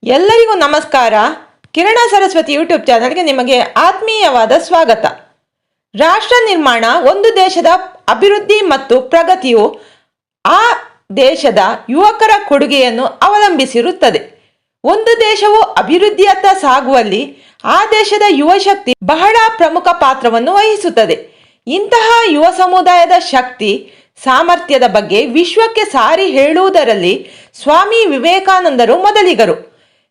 ಎಲ್ಲರಿಗೂ ನಮಸ್ಕಾರ. ಕಿರಣ ಸರಸ್ವತಿ ಯೂಟ್ಯೂಬ್ ಚಾನಲ್ಗೆ ನಿಮಗೆ ಆತ್ಮೀಯವಾದ ಸ್ವಾಗತ. ರಾಷ್ಟ್ರ ನಿರ್ಮಾಣ ಒಂದು ದೇಶದ ಅಭಿವೃದ್ಧಿ ಮತ್ತು ಪ್ರಗತಿಯು ಆ ದೇಶದ ಯುವಕರ ಕೊಡುಗೆಯನ್ನು ಅವಲಂಬಿಸಿರುತ್ತದೆ. ಒಂದು ದೇಶವು ಅಭಿವೃದ್ಧಿಯತ್ತ ಸಾಗುವಲ್ಲಿ ಆ ದೇಶದ ಯುವ ಶಕ್ತಿ ಬಹಳ ಪ್ರಮುಖ ಪಾತ್ರವನ್ನು ವಹಿಸುತ್ತದೆ. ಇಂತಹ ಯುವ ಸಮುದಾಯದ ಶಕ್ತಿ ಸಾಮರ್ಥ್ಯದ ಬಗ್ಗೆ ವಿಶ್ವಕ್ಕೆ ಸಾರಿ ಹೇಳುವುದರಲ್ಲಿ ಸ್ವಾಮಿ ವಿವೇಕಾನಂದರು ಮೊದಲಿಗರು.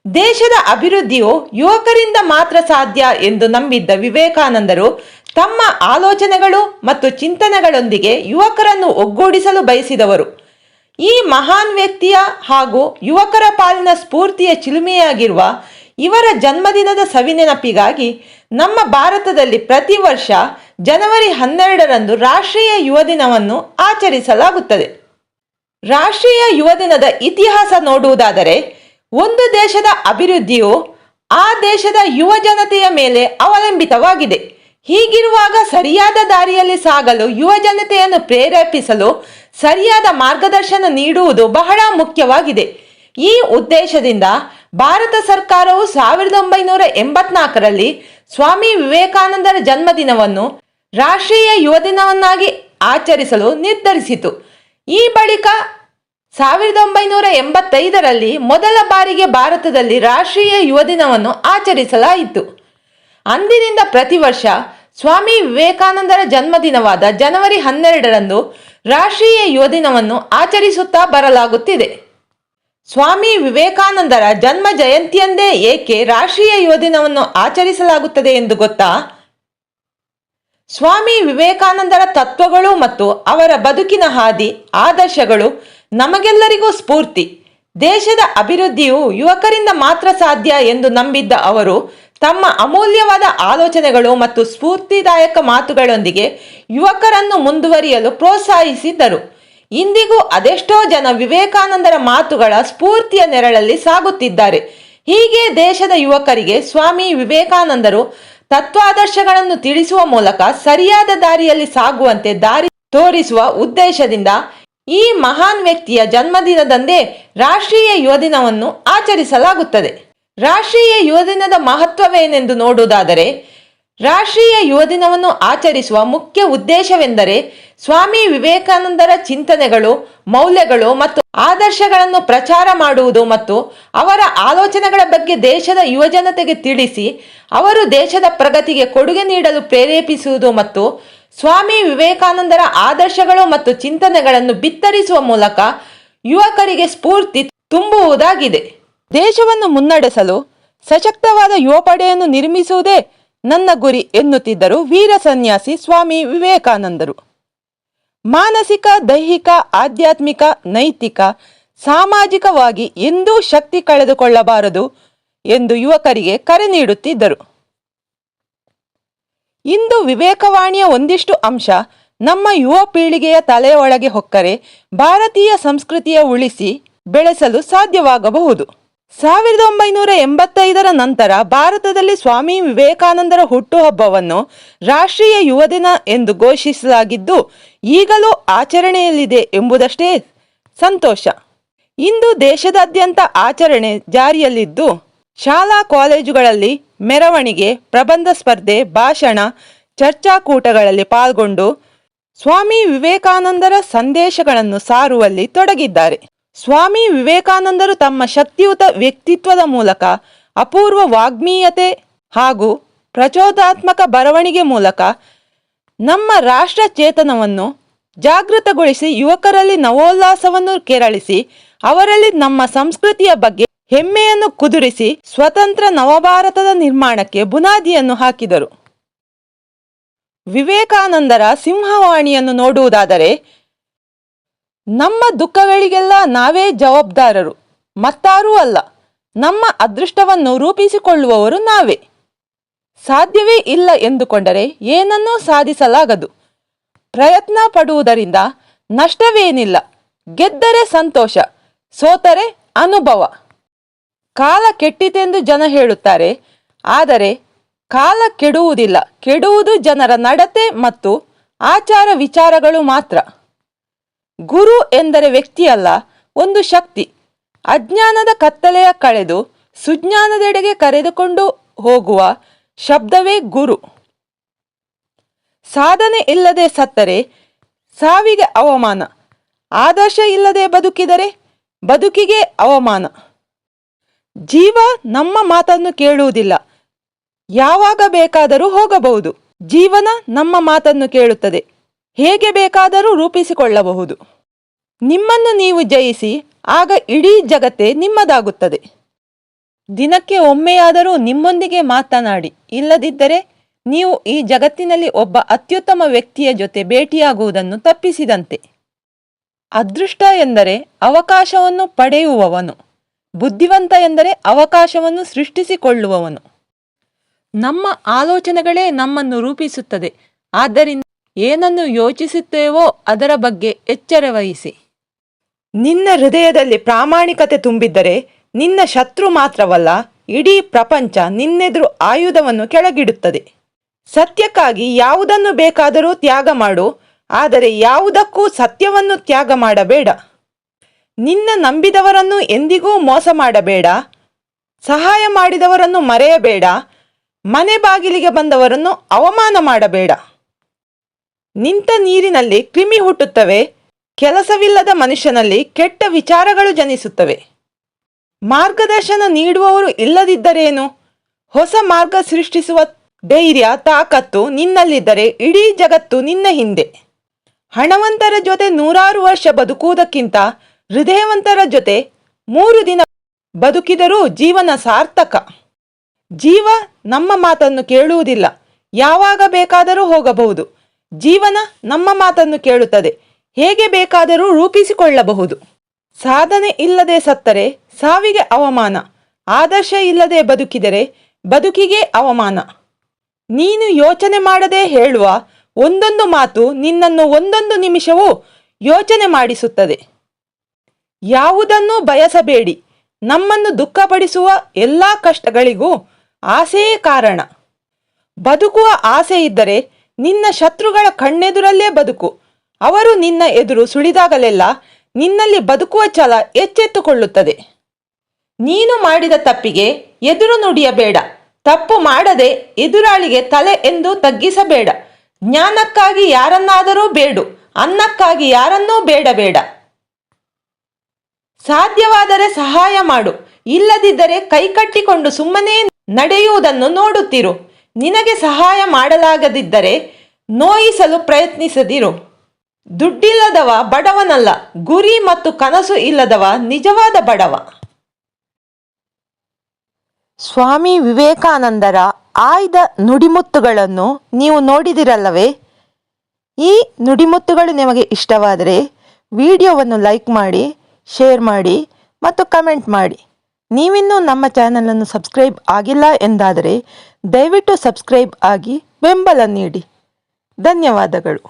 ದೇಶದ ಅಭಿವೃದ್ಧಿಯು ಯುವಕರಿಂದ ಮಾತ್ರ ಸಾಧ್ಯ ಎಂದು ನಂಬಿದ್ದ ವಿವೇಕಾನಂದರು ತಮ್ಮ ಆಲೋಚನೆಗಳು ಮತ್ತು ಚಿಂತನೆಗಳೊಂದಿಗೆ ಯುವಕರನ್ನು ಒಗ್ಗೂಡಿಸಲು ಬಯಸಿದವರು. ಈ ಮಹಾನ್ ವ್ಯಕ್ತಿಯ ಹಾಗೂ ಯುವಕರ ಪಾಲಿನ ಸ್ಫೂರ್ತಿಯ ಚಿಲುಮೆಯಾಗಿರುವ ಇವರ ಜನ್ಮದಿನದ ಸವಿನೆನಪಿಗಾಗಿ ನಮ್ಮ ಭಾರತದಲ್ಲಿ ಪ್ರತಿ ವರ್ಷ ಜನವರಿ 12ರಂದು ರಾಷ್ಟ್ರೀಯ ಯುವ ದಿನವನ್ನು ಆಚರಿಸಲಾಗುತ್ತದೆ. ರಾಷ್ಟ್ರೀಯ ಯುವ ದಿನದ ಇತಿಹಾಸ ನೋಡುವುದಾದರೆ, ಒಂದು ದೇಶದ ಅಭಿವೃದ್ಧಿಯು ಆ ದೇಶದ ಯುವ ಜನತೆಯ ಮೇಲೆ ಅವಲಂಬಿತವಾಗಿದೆ. ಹೀಗಿರುವಾಗ ಸರಿಯಾದ ದಾರಿಯಲ್ಲಿ ಸಾಗಲು ಯುವ ಜನತೆಯನ್ನು ಪ್ರೇರೇಪಿಸಲು ಸರಿಯಾದ ಮಾರ್ಗದರ್ಶನ ನೀಡುವುದು ಬಹಳ ಮುಖ್ಯವಾಗಿದೆ. ಈ ಉದ್ದೇಶದಿಂದ ಭಾರತ ಸರ್ಕಾರವು 1984ರಲ್ಲಿ ಸ್ವಾಮಿ ವಿವೇಕಾನಂದರ ಜನ್ಮದಿನವನ್ನು ರಾಷ್ಟ್ರೀಯ ಯುವ ದಿನವನ್ನಾಗಿ ಆಚರಿಸಲು ನಿರ್ಧರಿಸಿತು. ಈ ಬಳಿಕ 1985ರಲ್ಲಿ ಮೊದಲ ಬಾರಿಗೆ ಭಾರತದಲ್ಲಿ ರಾಷ್ಟ್ರೀಯ ಯುವ ದಿನವನ್ನು ಆಚರಿಸಲಾಯಿತು. ಅಂದಿನಿಂದ ಪ್ರತಿ ವರ್ಷ ಸ್ವಾಮಿ ವಿವೇಕಾನಂದರ ಜನ್ಮದಿನವಾದ ಜನವರಿ 12ರಂದು ರಾಷ್ಟ್ರೀಯ ಯುವ ದಿನವನ್ನು ಆಚರಿಸುತ್ತಾ ಬರಲಾಗುತ್ತಿದೆ. ಸ್ವಾಮಿ ವಿವೇಕಾನಂದರ ಜನ್ಮ ಜಯಂತಿಯಂದೇ ಏಕೆ ರಾಷ್ಟ್ರೀಯ ಯುವ ದಿನವನ್ನು ಆಚರಿಸಲಾಗುತ್ತದೆ ಎಂದು ಗೊತ್ತಾ? ಸ್ವಾಮಿ ವಿವೇಕಾನಂದರ ತತ್ವಗಳು ಮತ್ತು ಅವರ ಬದುಕಿನ ಹಾದಿ ಆದರ್ಶಗಳು ನಮಗೆಲ್ಲರಿಗೂ ಸ್ಫೂರ್ತಿ. ದೇಶದ ಅಭಿವೃದ್ಧಿಯು ಯುವಕರಿಂದ ಮಾತ್ರ ಸಾಧ್ಯ ಎಂದು ನಂಬಿದ್ದ ಅವರು ತಮ್ಮ ಅಮೂಲ್ಯವಾದ ಆಲೋಚನೆಗಳು ಮತ್ತು ಸ್ಫೂರ್ತಿದಾಯಕ ಮಾತುಗಳೊಂದಿಗೆ ಯುವಕರನ್ನು ಮುಂದುವರಿಯಲು ಪ್ರೋತ್ಸಾಹಿಸಿದ್ದರು. ಇಂದಿಗೂ ಅದೆಷ್ಟೋ ಜನ ವಿವೇಕಾನಂದರ ಮಾತುಗಳ ಸ್ಫೂರ್ತಿಯ ನೆರಳಲ್ಲಿ ಸಾಗುತ್ತಿದ್ದಾರೆ. ಹೀಗೆ ದೇಶದ ಯುವಕರಿಗೆ ಸ್ವಾಮಿ ವಿವೇಕಾನಂದರು ತತ್ವಾದರ್ಶಗಳನ್ನು ತಿಳಿಸುವ ಮೂಲಕ ಸರಿಯಾದ ದಾರಿಯಲ್ಲಿ ಸಾಗುವಂತೆ ದಾರಿ ತೋರಿಸುವ ಉದ್ದೇಶದಿಂದ ಈ ಮಹಾನ್ ವ್ಯಕ್ತಿಯ ಜನ್ಮದಿನದಂದೇ ರಾಷ್ಟ್ರೀಯ ಯುವ ದಿನವನ್ನು ಆಚರಿಸಲಾಗುತ್ತದೆ. ರಾಷ್ಟ್ರೀಯ ಯುವ ದಿನದ ಮಹತ್ವವೇನೆಂದು ನೋಡುವುದಾದರೆ, ರಾಷ್ಟ್ರೀಯ ಯುವ ದಿನವನ್ನು ಆಚರಿಸುವ ಮುಖ್ಯ ಉದ್ದೇಶವೆಂದರೆ ಸ್ವಾಮಿ ವಿವೇಕಾನಂದರ ಚಿಂತನೆಗಳು, ಮೌಲ್ಯಗಳು ಮತ್ತು ಆದರ್ಶಗಳನ್ನು ಪ್ರಚಾರ ಮಾಡುವುದು ಮತ್ತು ಅವರ ಆಲೋಚನೆಗಳ ಬಗ್ಗೆ ದೇಶದ ಯುವಜನತೆಗೆ ತಿಳಿಸಿ ಅವರು ದೇಶದ ಪ್ರಗತಿಗೆ ಕೊಡುಗೆ ನೀಡಲು ಪ್ರೇರೇಪಿಸುವುದು ಮತ್ತು ಸ್ವಾಮಿ ವಿವೇಕಾನಂದರ ಆದರ್ಶಗಳು ಮತ್ತು ಚಿಂತನೆಗಳನ್ನು ಬಿತ್ತರಿಸುವ ಮೂಲಕ ಯುವಕರಿಗೆ ಸ್ಫೂರ್ತಿ ತುಂಬುವುದಾಗಿದೆ. ದೇಶವನ್ನು ಮುನ್ನಡೆಸಲು ಸಶಕ್ತವಾದ ಯುವ ಪಡೆಯನ್ನು ನಿರ್ಮಿಸುವುದೇ ನನ್ನ ಗುರಿ ಎನ್ನುತ್ತಿದ್ದರು ವೀರ ಸನ್ಯಾಸಿ ಸ್ವಾಮಿ ವಿವೇಕಾನಂದರು. ಮಾನಸಿಕ, ದೈಹಿಕ, ಆಧ್ಯಾತ್ಮಿಕ, ನೈತಿಕ, ಸಾಮಾಜಿಕವಾಗಿ ಎಂದೂ ಶಕ್ತಿ ಕಳೆದುಕೊಳ್ಳಬಾರದು ಎಂದು ಯುವಕರಿಗೆ ಕರೆ ನೀಡುತ್ತಿದ್ದರು. ಇಂದು ವಿವೇಕವಾಣಿಯ ಒಂದಿಷ್ಟು ಅಂಶ ನಮ್ಮ ಯುವ ಪೀಳಿಗೆಯ ತಲೆಯ ಒಳಗೆ ಹೊಕ್ಕರೆ ಭಾರತೀಯ ಸಂಸ್ಕೃತಿಯ ಉಳಿಸಿ ಬೆಳೆಸಲು ಸಾಧ್ಯವಾಗಬಹುದು. 1985ರ ನಂತರ ಭಾರತದಲ್ಲಿ ಸ್ವಾಮಿ ವಿವೇಕಾನಂದರ ಹುಟ್ಟುಹಬ್ಬವನ್ನು ರಾಷ್ಟ್ರೀಯ ಯುವ ದಿನ ಎಂದು ಘೋಷಿಸಲಾಗಿದ್ದು ಈಗಲೂ ಆಚರಣೆಯಲ್ಲಿದೆ ಎಂಬುದಷ್ಟೇ ಸಂತೋಷ. ಇಂದು ದೇಶದಾದ್ಯಂತ ಆಚರಣೆ ಜಾರಿಯಲ್ಲಿದ್ದು ಶಾಲಾ ಕಾಲೇಜುಗಳಲ್ಲಿ ಮೆರವಣಿಗೆ, ಪ್ರಬಂಧ ಸ್ಪರ್ಧೆ, ಭಾಷಣ, ಚರ್ಚಾಕೂಟಗಳಲ್ಲಿ ಪಾಲ್ಗೊಂಡು ಸ್ವಾಮಿ ವಿವೇಕಾನಂದರ ಸಂದೇಶಗಳನ್ನು ಸಾರುವಲ್ಲಿ ತೊಡಗಿದ್ದಾರೆ. ಸ್ವಾಮಿ ವಿವೇಕಾನಂದರು ತಮ್ಮ ಶಕ್ತಿಯುತ ವ್ಯಕ್ತಿತ್ವದ ಮೂಲಕ, ಅಪೂರ್ವ ವಾಗ್ಮೀಯತೆ ಹಾಗೂ ಪ್ರಚೋದಾತ್ಮಕ ಬರವಣಿಗೆ ಮೂಲಕ ನಮ್ಮ ರಾಷ್ಟ್ರ ಚೇತನವನ್ನು ಜಾಗೃತಗೊಳಿಸಿ ಯುವಕರಲ್ಲಿ ನವೋಲ್ಲಾಸವನ್ನು ಕೆರಳಿಸಿ ಅವರಲ್ಲಿ ನಮ್ಮ ಸಂಸ್ಕೃತಿಯ ಬಗ್ಗೆ ಹೆಮ್ಮೆಯನ್ನು ಕುದುರಿಸಿ ಸ್ವತಂತ್ರ ನವಭಾರತದ ನಿರ್ಮಾಣಕ್ಕೆ ಬುನಾದಿಯನ್ನು ಹಾಕಿದರು. ವಿವೇಕಾನಂದರ ಸಿಂಹವಾಣಿಯನ್ನು ನೋಡುವುದಾದರೆ, ನಮ್ಮ ದುಃಖಗಳಿಗೆಲ್ಲ ನಾವೇ ಜವಾಬ್ದಾರರು, ಮತ್ತಾರೂ ಅಲ್ಲ. ನಮ್ಮ ಅದೃಷ್ಟವನ್ನು ರೂಪಿಸಿಕೊಳ್ಳುವವರು ನಾವೇ. ಸಾಧ್ಯವೇ ಇಲ್ಲ ಎಂದುಕೊಂಡರೆ ಏನನ್ನೂ ಸಾಧಿಸಲಾಗದು. ಪ್ರಯತ್ನ ಪಡುವುದರಿಂದ ನಷ್ಟವೇನಿಲ್ಲ. ಗೆದ್ದರೆ ಸಂತೋಷ, ಸೋತರೆ ಅನುಭವ. ಕಾಲ ಕೆಟ್ಟಿತೆಂದು ಜನ ಹೇಳುತ್ತಾರೆ, ಆದರೆ ಕಾಲ ಕೆಡುವುದಿಲ್ಲ. ಕೆಡುವುದು ಜನರ ನಡತೆ ಮತ್ತು ಆಚಾರ ವಿಚಾರಗಳು ಮಾತ್ರ. ಗುರು ಎಂದರೆ ವ್ಯಕ್ತಿಯಲ್ಲ, ಒಂದು ಶಕ್ತಿ. ಅಜ್ಞಾನದ ಕತ್ತಲೆಯ ಕಳೆದು ಸುಜ್ಞಾನದೆಡೆಗೆ ಕರೆದುಕೊಂಡು ಹೋಗುವ ಶಬ್ದವೇ ಗುರು. ಸಾಧನೆ ಇಲ್ಲದೆ ಸತ್ತರೆ ಸಾವಿಗೆ ಅವಮಾನ. ಆದರ್ಶ ಇಲ್ಲದೆ ಬದುಕಿದರೆ ಬದುಕಿಗೆ ಅವಮಾನ. ಜೀವ ನಮ್ಮ ಮಾತನ್ನು ಕೇಳುವುದಿಲ್ಲ. ಯಾವಾಗ ಬೇಕಾದರೂ ಹೋಗಬಹುದು. ಜೀವನ ನಮ್ಮ ಮಾತನ್ನು ಕೇಳುತ್ತದೆ. ಹೇಗೆ ಬೇಕಾದರೂ ರೂಪಿಸಿಕೊಳ್ಳಬಹುದು. ನಿಮ್ಮನ್ನು ನೀವು ಜಯಿಸಿ, ಆಗ ಇಡೀ ಜಗತ್ತೇ ನಿಮ್ಮದಾಗುತ್ತದೆ. ದಿನಕ್ಕೆ ಒಮ್ಮೆಯಾದರೂ ನಿಮ್ಮೊಂದಿಗೆ ಮಾತನಾಡಿ. ಇಲ್ಲದಿದ್ದರೆ ನೀವು ಈ ಜಗತ್ತಿನಲ್ಲಿ ಒಬ್ಬ ಅತ್ಯುತ್ತಮ ವ್ಯಕ್ತಿಯ ಜೊತೆ ಭೇಟಿಯಾಗುವುದನ್ನು ತಪ್ಪಿಸಿದಂತೆ. ಅದೃಷ್ಟ ಎಂದರೆ ಅವಕಾಶವನ್ನು ಪಡೆಯುವವನು. ಬುದ್ಧಿವಂತ ಎಂದರೆ ಅವಕಾಶವನ್ನು ಸೃಷ್ಟಿಸಿಕೊಳ್ಳುವವನು. ನಮ್ಮ ಆಲೋಚನೆಗಳೇ ನಮ್ಮನ್ನು ರೂಪಿಸುತ್ತದೆ. ಆದ್ದರಿಂದ ಏನನ್ನು ಯೋಚಿಸುತ್ತೇವೋ ಅದರ ಬಗ್ಗೆ ಎಚ್ಚರ ವಹಿಸಿ. ನಿನ್ನ ಹೃದಯದಲ್ಲಿ ಪ್ರಾಮಾಣಿಕತೆ ತುಂಬಿದ್ದರೆ ನಿನ್ನ ಶತ್ರು ಮಾತ್ರವಲ್ಲ, ಇಡೀ ಪ್ರಪಂಚ ನಿನ್ನೆದುರು ಆಯುಧವನ್ನು ಕೆಳಗಿಡುತ್ತದೆ. ಸತ್ಯಕ್ಕಾಗಿ ಯಾವುದನ್ನು ಬೇಕಾದರೂ ತ್ಯಾಗ ಮಾಡು, ಆದರೆ ಯಾವುದಕ್ಕೂ ಸತ್ಯವನ್ನು ತ್ಯಾಗ ಮಾಡಬೇಡ. ನಿನ್ನ ನಂಬಿದವರನ್ನು ಎಂದಿಗೂ ಮೋಸ ಮಾಡಬೇಡ. ಸಹಾಯ ಮಾಡಿದವರನ್ನು ಮರೆಯಬೇಡ. ಮನೆ ಬಾಗಿಲಿಗೆ ಬಂದವರನ್ನು ಅವಮಾನ ಮಾಡಬೇಡ. ನಿಂತ ನೀರಿನಲ್ಲಿ ಕ್ರಿಮಿ ಹುಟ್ಟುತ್ತವೆ. ಕೆಲಸವಿಲ್ಲದ ಮನುಷ್ಯನಲ್ಲಿ ಕೆಟ್ಟ ವಿಚಾರಗಳು ಜನಿಸುತ್ತವೆ. ಮಾರ್ಗದರ್ಶನ ನೀಡುವವರು ಇಲ್ಲದಿದ್ದರೇನು? ಹೊಸ ಮಾರ್ಗ ಸೃಷ್ಟಿಸುವ ಧೈರ್ಯ, ತಾಕತ್ತು ನಿನ್ನಲ್ಲಿದ್ದರೆ ಇಡೀ ಜಗತ್ತು ನಿನ್ನ ಹಿಂದೆ. ಹಣವಂತರ ಜೊತೆ 100 ವರ್ಷ ಬದುಕುವುದಕ್ಕಿಂತ ಹೃದಯವಂತರ ಜೊತೆ 3 ದಿನ ಬದುಕಿದರೂ ಜೀವನ ಸಾರ್ಥಕ. ಜೀವ ನಮ್ಮ ಮಾತನ್ನು ಕೇಳುವುದಿಲ್ಲ. ಯಾವಾಗ ಬೇಕಾದರೂ ಹೋಗಬಹುದು. ಜೀವನ ನಮ್ಮ ಮಾತನ್ನು ಕೇಳುತ್ತದೆ. ಹೇಗೆ ಬೇಕಾದರೂ ರೂಪಿಸಿಕೊಳ್ಳಬಹುದು. ಸಾಧನೆ ಇಲ್ಲದೆ ಸತ್ತರೆ ಸಾವಿಗೆ ಅವಮಾನ. ಆದರ್ಶ ಇಲ್ಲದೆ ಬದುಕಿದರೆ ಬದುಕಿಗೆ ಅವಮಾನ. ನೀನು ಯೋಚನೆ ಮಾಡದೆ ಹೇಳುವ ಒಂದೊಂದು ಮಾತು ನಿನ್ನನ್ನು ಒಂದೊಂದು ನಿಮಿಷವೂ ಯೋಚನೆ ಮಾಡಿಸುತ್ತದೆ. ಯಾವುದನ್ನೂ ಬಯಸಬೇಡಿ. ನಮ್ಮನ್ನು ದುಃಖಪಡಿಸುವ ಎಲ್ಲ ಕಷ್ಟಗಳಿಗೂ ಆಸೆಯೇ ಕಾರಣ. ಬದುಕುವ ಆಸೆ ಇದ್ದರೆ ನಿನ್ನ ಶತ್ರುಗಳ ಕಣ್ಣೆದುರಲ್ಲೇ ಬದುಕು. ಅವರು ನಿನ್ನ ಎದುರು ಸುಳಿದಾಗಲೆಲ್ಲ ನಿನ್ನಲ್ಲಿ ಬದುಕುವ ಛಲ ಎಚ್ಚೆತ್ತುಕೊಳ್ಳುತ್ತದೆ. ನೀನು ಮಾಡಿದ ತಪ್ಪಿಗೆ ಎದುರು ನುಡಿಯಬೇಡ. ತಪ್ಪು ಮಾಡದೆ ಎದುರಾಳಿಗೆ ತಲೆ ಎಂದು ತಗ್ಗಿಸಬೇಡ. ಜ್ಞಾನಕ್ಕಾಗಿ ಯಾರನ್ನಾದರೂ ಬೇಡು, ಅನ್ನಕ್ಕಾಗಿ ಯಾರನ್ನೂ ಬೇಡಬೇಡ. ಸಾಧ್ಯವಾದರೆ ಸಹಾಯ ಮಾಡು. ಇಲ್ಲದಿದ್ದರೆ ಕೈಕಟ್ಟಿಕೊಂಡು ಸುಮ್ಮನೆ ನಡೆಯುವುದನ್ನು ನೋಡುತ್ತಿರು. ನಿನಗೆ ಸಹಾಯ ಮಾಡಲಾಗದಿದ್ದರೆ ನೋಯಿಸಲು ಪ್ರಯತ್ನಿಸದಿರು. ದುಡ್ಡಿಲ್ಲದವ ಬಡವನಲ್ಲ, ಗುರಿ ಮತ್ತು ಕನಸು ಇಲ್ಲದವ ನಿಜವಾದ ಬಡವ. ಸ್ವಾಮಿ ವಿವೇಕಾನಂದರ ಆಯ್ದ ನುಡಿಮುತ್ತುಗಳನ್ನು ನೀವು ನೋಡಿದಿರಲ್ಲವೇ? ಈ ನುಡಿಮುತ್ತುಗಳು ನಿಮಗೆ ಇಷ್ಟವಾದರೆ ವಿಡಿಯೋವನ್ನು ಲೈಕ್ ಮಾಡಿ, ಶೇರ್ ಮಾಡಿ ಮತ್ತು ಕಮೆಂಟ್ ಮಾಡಿ. ನೀವಿನ್ನೂ ನಮ್ಮ ಚಾನಲನ್ನು ಸಬ್ಸ್ಕ್ರೈಬ್ ಆಗಿಲ್ಲ ಎಂದಾದರೆ ದಯವಿಟ್ಟು ಸಬ್ಸ್ಕ್ರೈಬ್ ಆಗಿ ಬೆಂಬಲ ನೀಡಿ. ಧನ್ಯವಾದಗಳು.